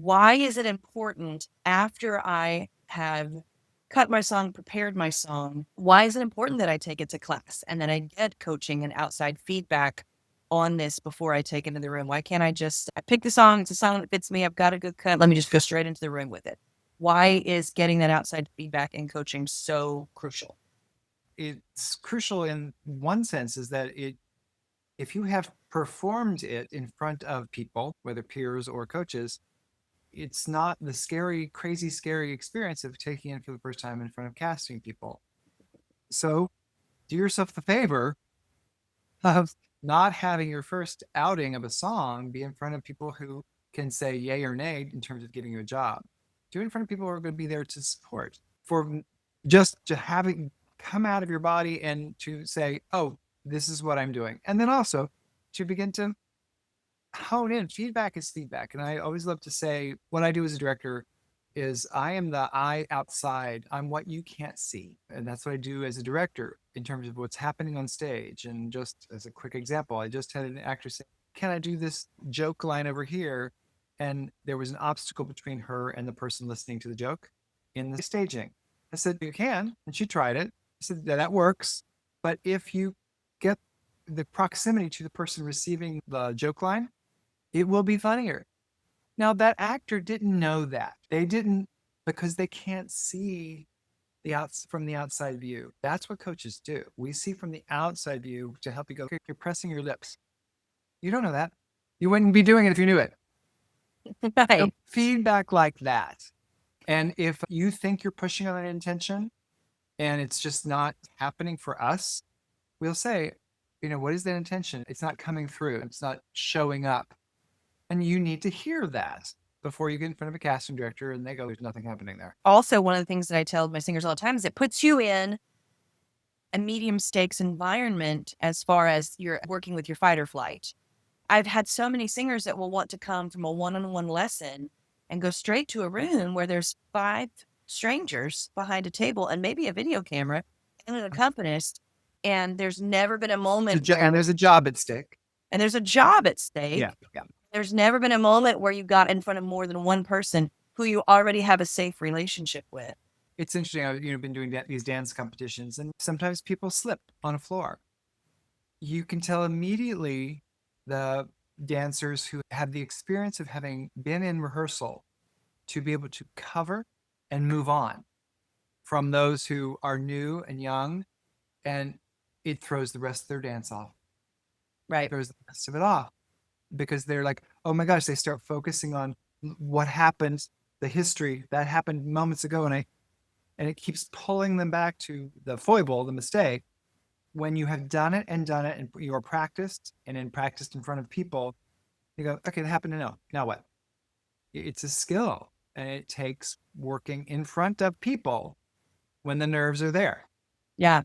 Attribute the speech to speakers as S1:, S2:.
S1: why is it important after I have cut my song, prepared my song? Why is it important that I take it to class and that I get coaching and outside feedback on this before I take it into the room? Why can't I pick the song, it's a song that fits me, I've got a good cut, let me just go straight into the room with it? Why is getting that outside feedback and coaching so crucial?
S2: It's crucial in one sense is that if you have performed it in front of people, whether peers or coaches, it's not the scary, crazy, scary experience of taking it for the first time in front of casting people. So do yourself the favor of not having your first outing of a song be in front of people who can say yay or nay in terms of getting you a job. Do it in front of people who are going to be there to support. For just to have it come out of your body and to say, oh, this is what I'm doing. And then also to begin to hone in. Feedback is feedback. And I always love to say what I do as a director is I am the eye outside. I'm what you can't see. And that's what I do as a director in terms of what's happening on stage. And just as a quick example, I just had an actor say, can I do this joke line over here? And there was an obstacle between her and the person listening to the joke in the staging. I said, you can. And she tried it. I said, yeah, that works. But if you get the proximity to the person receiving the joke line, it will be funnier. Now, that actor didn't know that. They didn't because they can't see from the outside view. That's what coaches do. We see from the outside view to help you go, okay, you're pressing your lips. You don't know that. You wouldn't be doing it if you knew it. So
S1: Right.
S2: feedback like that. And if you think you're pushing on an intention and it's just not happening for us, we'll say, what is that intention? It's not coming through. It's not showing up. And you need to hear that before you get in front of a casting director and they go, there's nothing happening there.
S1: Also, one of the things that I tell my singers all the time is it puts you in a medium stakes environment as far as you're working with your fight or flight. I've had so many singers that will want to come from a one-on-one lesson and go straight to a room where there's five strangers behind a table and maybe a video camera and an accompanist. And there's never been a moment
S2: And
S1: where,
S2: there's a job at stake.
S1: and there's a job at
S2: Yeah.
S1: stake.
S2: Yeah.
S1: There's never been a moment where you got in front of more than one person who you already have a safe relationship with.
S2: It's interesting. I've been doing these dance competitions and sometimes people slip on a floor. You can tell immediately the dancers who have the experience of having been in rehearsal to be able to cover and move on from those who are new and young, and it throws the rest of their dance off,
S1: Right.
S2: throws the rest of it off because they're like, oh my gosh, they start focusing on what happened, the history that happened moments ago. And it keeps pulling them back to the foible, the mistake. When you have done it and you're practiced and then practiced in front of people, you go, okay, that happened to know. Now what? It's a skill and it takes working in front of people when the nerves are there.
S1: Yeah.